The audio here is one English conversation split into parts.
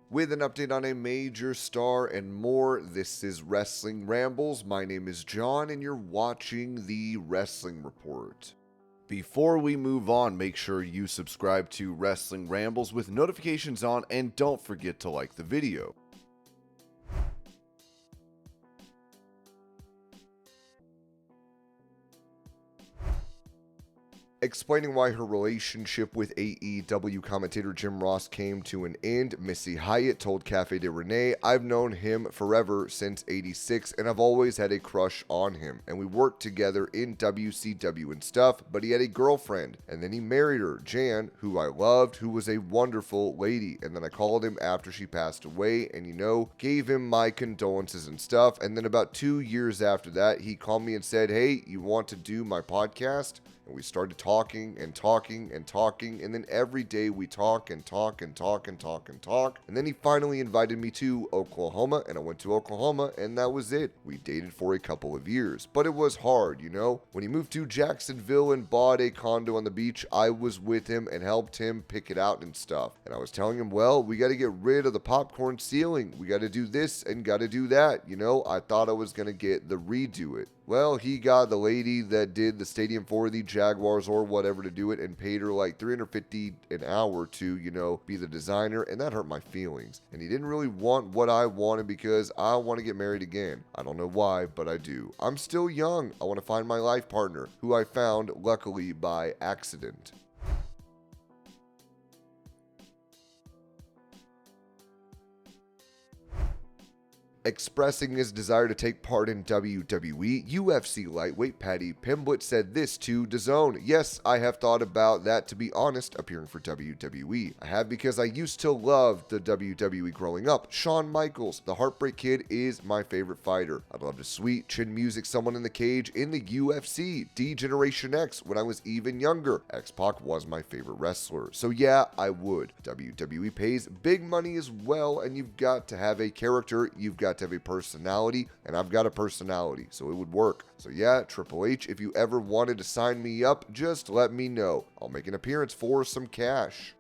with an update on a major star and more. This is Wrestling Rambles. My name is John, and you're watching the Wrestling Report. Before we move on, make sure you subscribe to Wrestling Rambles with notifications on, and don't forget to like the video. Explaining why her relationship with AEW commentator Jim Ross came to an end, Missy Hyatt told Cafe de Renee, "I've known him forever since '86 and I've always had a crush on him. And we worked together in WCW and stuff, but he had a girlfriend. And then he married her, Jan, who I loved, who was a wonderful lady. And then I called him after she passed away and, gave him my condolences and stuff. And then about 2 years after that, he called me and said, 'Hey, you want to do my podcast?' And we started talking and talking and talking, and then every day we talk and talk and talk and talk and talk. And then he finally invited me to Oklahoma, and I went to Oklahoma, and that was it. We dated for a couple of years, but it was hard, When he moved to Jacksonville and bought a condo on the beach, I was with him and helped him pick it out and stuff. And I was telling him, well, we got to get rid of the popcorn ceiling. We got to do this and got to do that. I thought I was going to get the redo it. Well, he got the lady that did the stadium for the Jaguars or whatever to do it and paid her like $350 an hour to, be the designer, and that hurt my feelings. And he didn't really want what I wanted because I want to get married again. I don't know why, but I do. I'm still young. I want to find my life partner, who I found, luckily, by accident. Expressing his desire to take part in WWE, UFC lightweight Paddy Pimblett said this to DAZN. "Yes, I have thought about that, to be honest, appearing for WWE. I have because I used to love the WWE growing up. Shawn Michaels, the Heartbreak Kid, is my favorite fighter. I'd love to sweet chin music someone in the cage in the UFC. D-Generation X, when I was even younger. X-Pac was my favorite wrestler. So yeah, I would. WWE pays big money as well, and you've got to have a character, you've got to have a personality, and I've got a personality, so it would work. So yeah, Triple H, if you ever wanted to sign me up, just let me know. I'll make an appearance for some cash."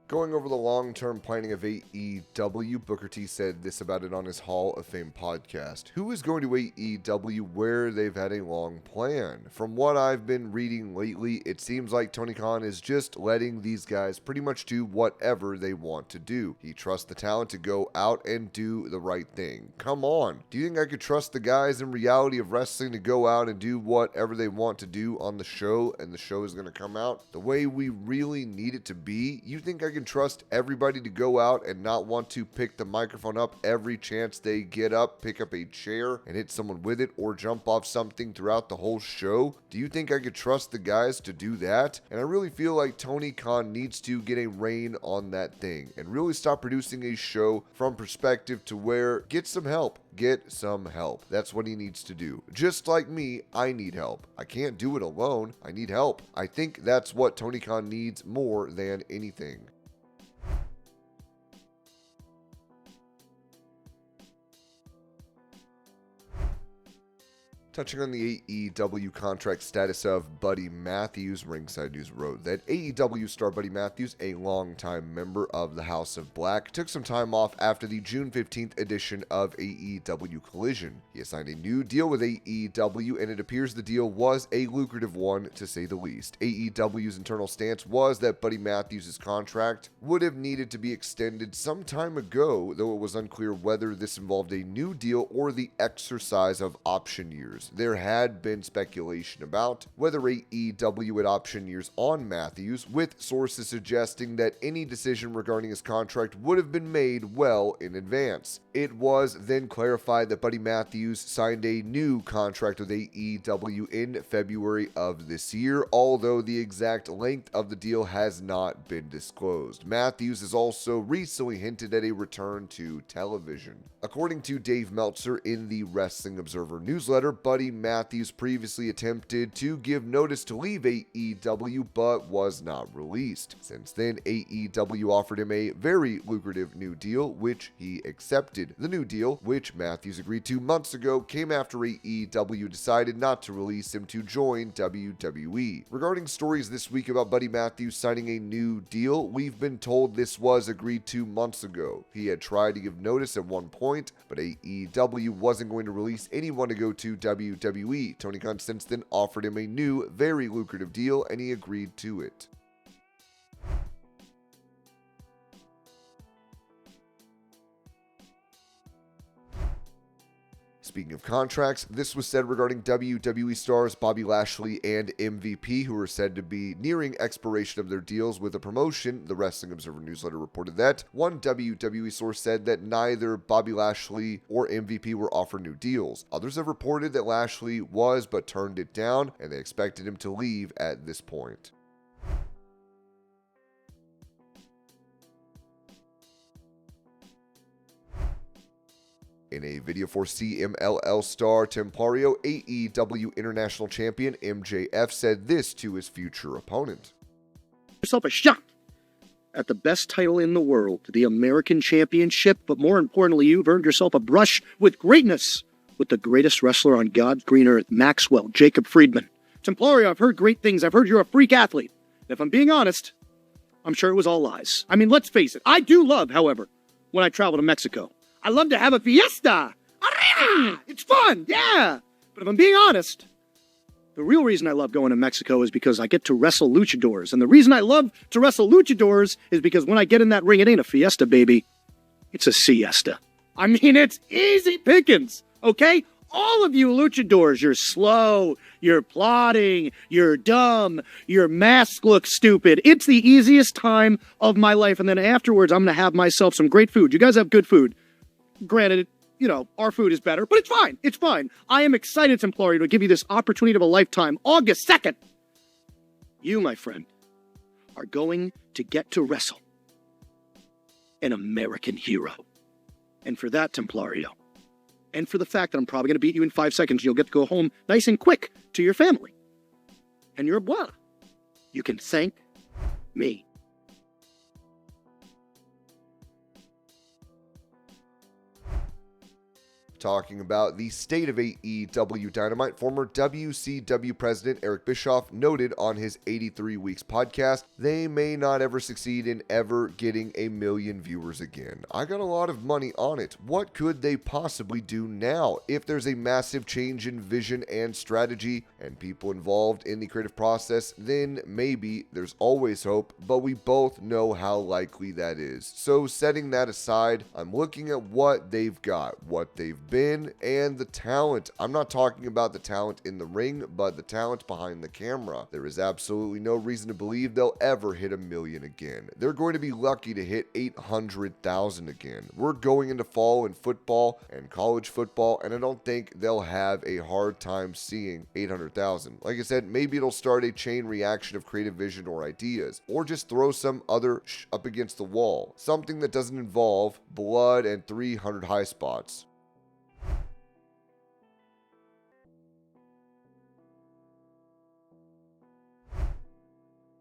Going over the long-term planning of AEW, Booker T said this about it on his Hall of Fame podcast. "Who is going to AEW where they've had a long plan? From what I've been reading lately, it seems like Tony Khan is just letting these guys pretty much do whatever they want to do. He trusts the talent to go out and do the right thing. Come on. Do you think I could trust the guys in reality of wrestling to go out and do whatever they want to do on the show, and the show is going to come out the way we really need it to be? You think I can trust everybody to go out and not want to pick the microphone up every chance they get up, pick up a chair and hit someone with it, or jump off something throughout the whole show? Do you think I could trust the guys to do that? And I really feel like Tony Khan needs to get a rein on that thing and really stop producing a show from perspective to where get some help. Get some help. That's what he needs to do. Just like me, I need help. I can't do it alone. I need help. I think that's what Tony Khan needs more than anything." Touching on the AEW contract status of Buddy Matthews, Ringside News wrote that AEW star Buddy Matthews, a longtime member of the House of Black, took some time off after the June 15th edition of AEW Collision. He has signed a new deal with AEW, and it appears the deal was a lucrative one, to say the least. AEW's internal stance was that Buddy Matthews' contract would have needed to be extended some time ago, though it was unclear whether this involved a new deal or the exercise of option years. There had been speculation about whether AEW had option years on Matthews, with sources suggesting that any decision regarding his contract would have been made well in advance. It was then clarified that Buddy Matthews signed a new contract with AEW in February of this year, although the exact length of the deal has not been disclosed. Matthews has also recently hinted at a return to television. According to Dave Meltzer in the Wrestling Observer newsletter, Buddy Matthews previously attempted to give notice to leave AEW but was not released. Since then, AEW offered him a very lucrative new deal, which he accepted. needed. The new deal, which Matthews agreed to months ago, came after AEW decided not to release him to join WWE. Regarding stories this week about Buddy Matthews signing a new deal, we've been told this was agreed to months ago. He had tried to give notice at one point, but AEW wasn't going to release anyone to go to WWE. Tony Khan since then offered him a new, very lucrative deal, and he agreed to it. Speaking of contracts, this was said regarding WWE stars Bobby Lashley and MVP, who are said to be nearing expiration of their deals with a promotion. The Wrestling Observer newsletter reported that. One WWE source said that neither Bobby Lashley or MVP were offered new deals. Others have reported that Lashley was but turned it down, and they expected him to leave at this point. In a video for CMLL star Templario, AEW International Champion MJF said this to his future opponent. Yourself a shot at the best title in the world, the American Championship, but more importantly, you've earned yourself a brush with greatness with the greatest wrestler on God's green earth, Maxwell Jacob Friedman. Templario, I've heard great things. I've heard you're a freak athlete. If I'm being honest, I'm sure it was all lies. I mean, let's face it. I do love, however, when I travel to Mexico. I love to have a fiesta. It's fun, yeah. But if I'm being honest, the real reason I love going to Mexico is because I get to wrestle luchadors. And the reason I love to wrestle luchadors is because when I get in that ring, it ain't a fiesta, baby. It's a siesta. I mean, it's easy pickings, okay? All of you luchadors, you're slow, you're plodding, you're dumb, your masks look stupid. It's the easiest time of my life. And then afterwards, I'm going to have myself some great food. You guys have good food. Granted, you know, our food is better, but it's fine. It's fine. I am excited, Templario, to give you this opportunity of a lifetime. August 2nd, you, my friend, are going to get to wrestle an American hero. And for that, Templario, and for the fact that I'm probably going to beat you in 5 seconds, you'll get to go home nice and quick to your family and your abuela. You can thank me. Talking about the state of AEW Dynamite, former WCW president Eric Bischoff noted on his 83 Weeks podcast, they may not ever succeed in ever getting 1 million viewers again. I got a lot of money on it. What could they possibly do now? If there's a massive change in vision and strategy and people involved in the creative process, then maybe there's always hope, but we both know how likely that is. So setting that aside, I'm looking at what they've got, what they've been, and the talent. I'm not talking about the talent in the ring, but the talent behind the camera. There is absolutely no reason to believe they'll ever hit 1 million again. They're going to be lucky to hit 800,000 again. We're going into fall in football and college football, and I don't think they'll have a hard time seeing 800,000. Like I said, maybe it'll start a chain reaction of creative vision or ideas, or just throw some other up against the wall. Something that doesn't involve blood and 300 high spots.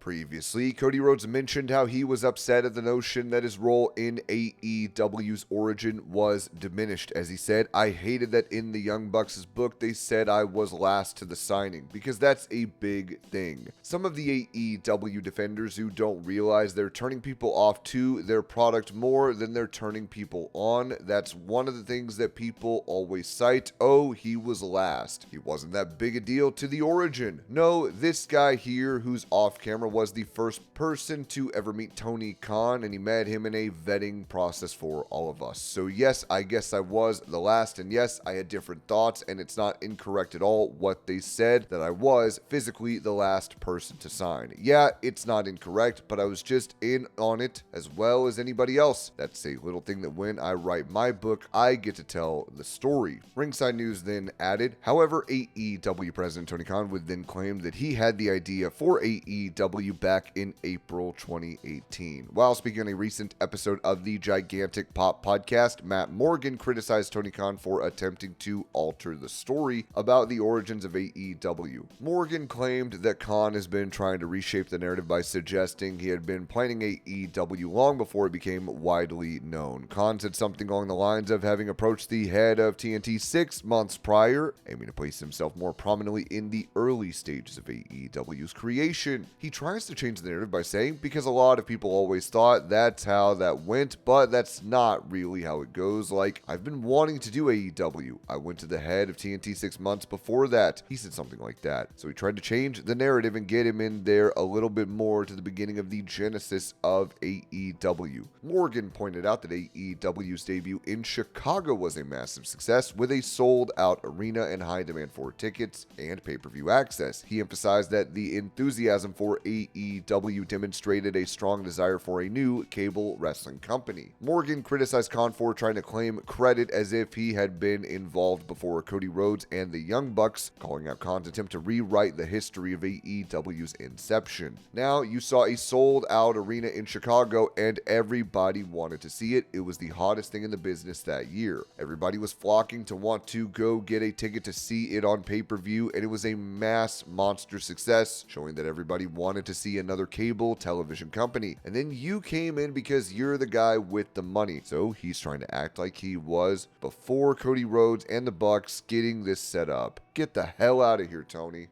Previously, Cody Rhodes mentioned how he was upset at the notion that his role in AEW's origin was diminished. As he said, I hated that in the Young Bucks' book they said I was last to the signing, because that's a big thing. Some of the AEW defenders who don't realize they're turning people off to their product more than they're turning people on. That's one of the things that people always cite. Oh, he was last. He wasn't that big a deal to the origin. No, this guy here who's off camera was the first person to ever meet Tony Khan, and he met him in a vetting process for all of us. So yes, I guess I was the last, and yes, I had different thoughts, and it's not incorrect at all what they said, that I was physically the last person to sign. Yeah, it's not incorrect, but I was just in on it as well as anybody else. That's a little thing that when I write my book, I get to tell the story. Ringside News then added, however, AEW President Tony Khan would then claim that he had the idea for AEW AEW back in April 2018. While speaking on a recent episode of the Gigantic Pop podcast, Matt Morgan criticized Tony Khan for attempting to alter the story about the origins of AEW. Morgan claimed that Khan has been trying to reshape the narrative by suggesting he had been planning AEW long before it became widely known. Khan said something along the lines of having approached the head of TNT 6 months prior, aiming to place himself more prominently in the early stages of AEW's creation. He tries to change the narrative by saying, because a lot of people always thought that's how that went, but that's not really how it goes. Like, I've been wanting to do AEW. I went to the head of TNT 6 months before that. He said something like that. So he tried to change the narrative and get him in there a little bit more to the beginning of the genesis of AEW. Morgan pointed out that AEW's debut in Chicago was a massive success with a sold-out arena and high demand for tickets and pay-per-view access. He emphasized that the enthusiasm for AEW demonstrated a strong desire for a new cable wrestling company. Morgan criticized Khan for trying to claim credit as if he had been involved before Cody Rhodes and the Young Bucks, calling out Khan's attempt to rewrite the history of AEW's inception. Now, you saw a sold-out arena in Chicago and everybody wanted to see it. It was the hottest thing in the business that year. Everybody was flocking to want to go get a ticket to see it on pay-per-view, and it was a mass monster success, showing that everybody wanted to see another cable television company. And then you came in because you're the guy with the money. So he's trying to act like he was before Cody Rhodes and the Bucks getting this set up. Get the hell out of here, Tony.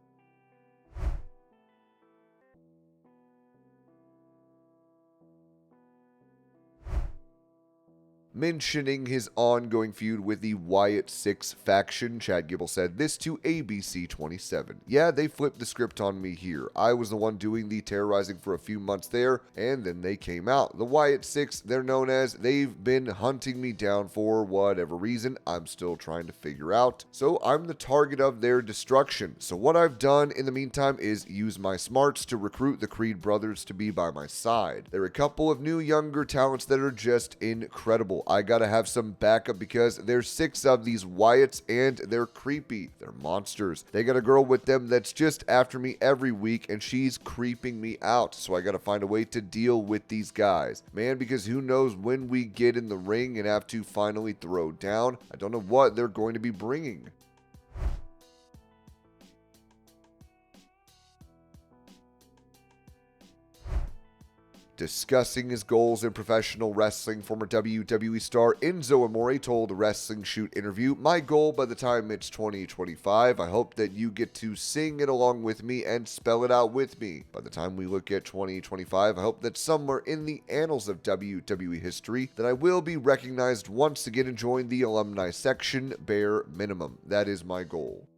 Mentioning his ongoing feud with the Wyatt 6 faction, Chad Gable said this to ABC 27. Yeah, they flipped the script on me here. I was the one doing the terrorizing for a few months there, and then they came out. The Wyatt 6, they're known as, they've been hunting me down for whatever reason I'm still trying to figure out. So I'm the target of their destruction. So what I've done in the meantime is use my smarts to recruit the Creed brothers to be by my side. There are a couple of new younger talents that are just incredible. I gotta have some backup because there's 6 of these Wyatts and they're creepy. They're monsters. They got a girl with them that's just after me every week and she's creeping me out. So I gotta find a way to deal with these guys. Man, because who knows when we get in the ring and have to finally throw down. I don't know what they're going to be bringing. Discussing his goals in professional wrestling, former WWE star Enzo Amore told a Wrestling Shoot interview, "My goal by the time it's 2025, I hope that you get to sing it along with me and spell it out with me. By the time we look at 2025, I hope that somewhere in the annals of WWE history that I will be recognized once again and join the alumni section, bare minimum. That is my goal."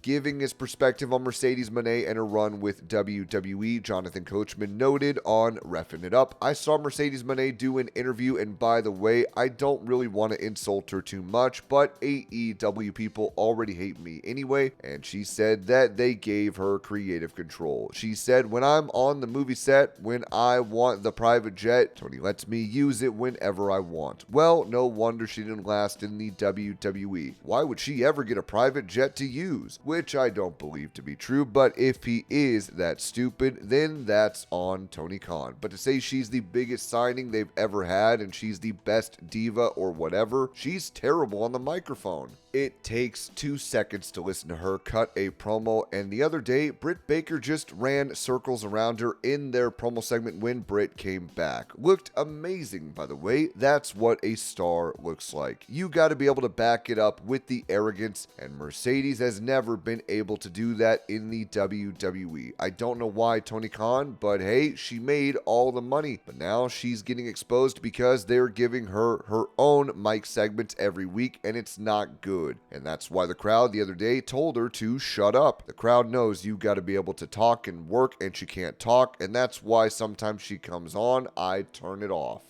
Giving his perspective on Mercedes Mone and her run with WWE, Jonathan Coachman noted on Reffin' It Up, "I saw Mercedes Mone do an interview, and by the way, I don't really want to insult her too much, but AEW people already hate me anyway, and she said that they gave her creative control. She said, when I'm on the movie set, when I want the private jet, Tony lets me use it whenever I want. Well, no wonder she didn't last in the WWE. Why would she ever get a private jet to use?" Which I don't believe to be true, but if he is that stupid, then that's on Tony Khan. But to say she's the biggest signing they've ever had and she's the best diva or whatever, she's terrible on the microphone. It takes 2 seconds to listen to her cut a promo, and the other day, Britt Baker just ran circles around her in their promo segment when Britt came back. Looked amazing, by the way. That's what a star looks like. You gotta be able to back it up with the arrogance, and Mercedes has never been able to do that in the WWE. I don't know why, Tony Khan, but hey, she made all the money. But now she's getting exposed because they're giving her her own mic segments every week, and it's not good. And that's why the crowd the other day told her to shut up. The crowd knows you got to be able to talk and work, and she can't talk, and that's why sometimes she comes on, I turn it off.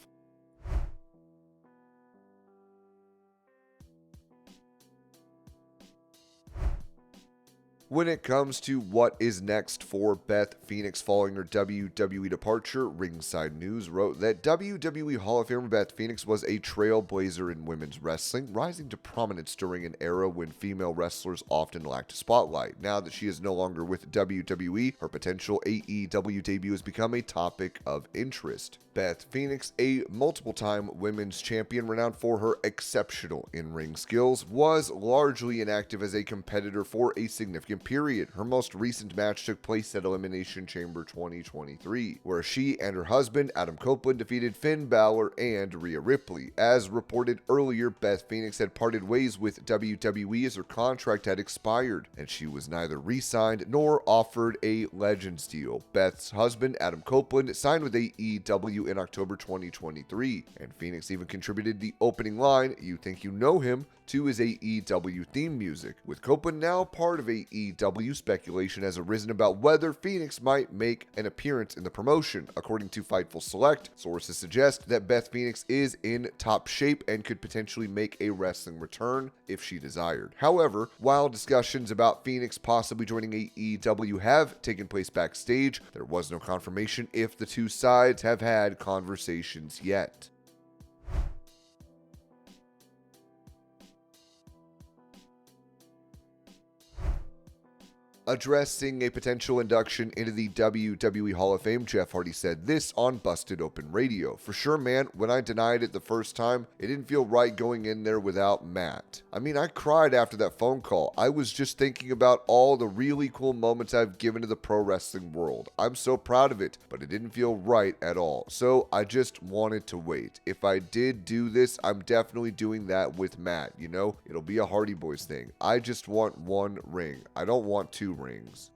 When it comes to what is next for Beth Phoenix following her WWE departure, Ringside News wrote that WWE Hall of Famer Beth Phoenix was a trailblazer in women's wrestling, rising to prominence during an era when female wrestlers often lacked a spotlight. Now that she is no longer with WWE, her potential AEW debut has become a topic of interest. Beth Phoenix, a multiple-time women's champion renowned for her exceptional in-ring skills, was largely inactive as a competitor for a significant period. Her most recent match took place at Elimination Chamber 2023, where she and her husband, Adam Copeland, defeated Finn Balor and Rhea Ripley. As reported earlier, Beth Phoenix had parted ways with WWE as her contract had expired, and she was neither re-signed nor offered a Legends deal. Beth's husband, Adam Copeland, signed with AEW in October 2023, and Phoenix even contributed the opening line, "You think you know him," to his AEW theme music. With Copeland now part of AEW, speculation has arisen about whether Phoenix might make an appearance in the promotion. According to Fightful Select, sources suggest that Beth Phoenix is in top shape and could potentially make a wrestling return if she desired. However, while discussions about Phoenix possibly joining AEW have taken place backstage, there was no confirmation if the two sides have had conversations yet. Addressing a potential induction into the WWE Hall of Fame, Jeff Hardy said this on Busted Open Radio. "For sure, man, when I denied it the first time, it didn't feel right going in there without Matt. I mean, I cried after that phone call. I was just thinking about all the really cool moments I've given to the pro wrestling world. I'm so proud of it, but it didn't feel right at all. So I just wanted to wait. If I did do this, I'm definitely doing that with Matt, you know? It'll be a Hardy Boys thing. I just want one ring. I don't want two rings."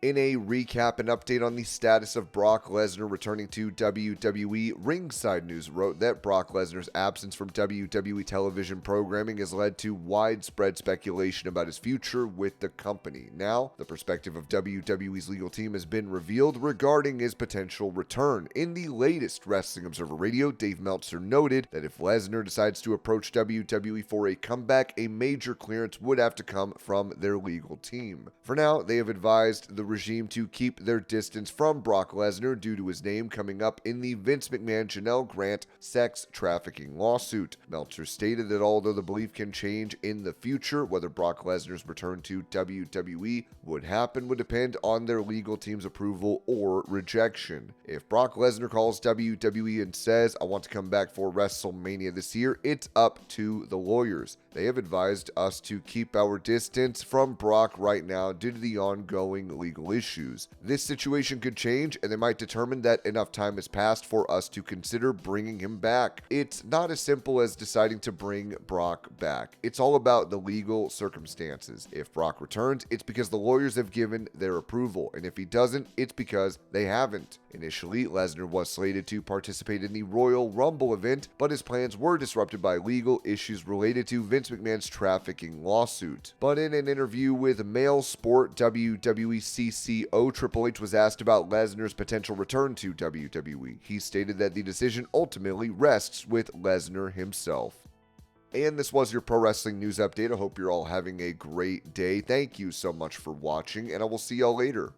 In a recap and update on the status of Brock Lesnar returning to WWE, Ringside News wrote that Brock Lesnar's absence from WWE television programming has led to widespread speculation about his future with the company. Now, the perspective of WWE's legal team has been revealed regarding his potential return. In the latest Wrestling Observer Radio, Dave Meltzer noted that if Lesnar decides to approach WWE for a comeback, a major clearance would have to come from their legal team. For now, they have advised the regime to keep their distance from Brock Lesnar due to his name coming up in the Vince McMahon-Janelle Grant sex trafficking lawsuit. Meltzer stated that although the belief can change in the future, whether Brock Lesnar's return to WWE would happen would depend on their legal team's approval or rejection. If Brock Lesnar calls WWE and says, "I want to come back for WrestleMania this year," it's up to the lawyers. They have advised us to keep our distance from Brock right now due to the ongoing legal issues. This situation could change, and they might determine that enough time has passed for us to consider bringing him back. It's not as simple as deciding to bring Brock back. It's all about the legal circumstances. If Brock returns, it's because the lawyers have given their approval, and if he doesn't, it's because they haven't. Initially, Lesnar was slated to participate in the Royal Rumble event, but his plans were disrupted by legal issues related to Vince McMahon's trafficking lawsuit. But in an interview with Mail Sport, WWE CCO Triple H was asked about Lesnar's potential return to WWE. He stated that the decision ultimately rests with Lesnar himself. And this was your Pro Wrestling News Update. I hope you're all having a great day. Thank you so much for watching, and I will see y'all later.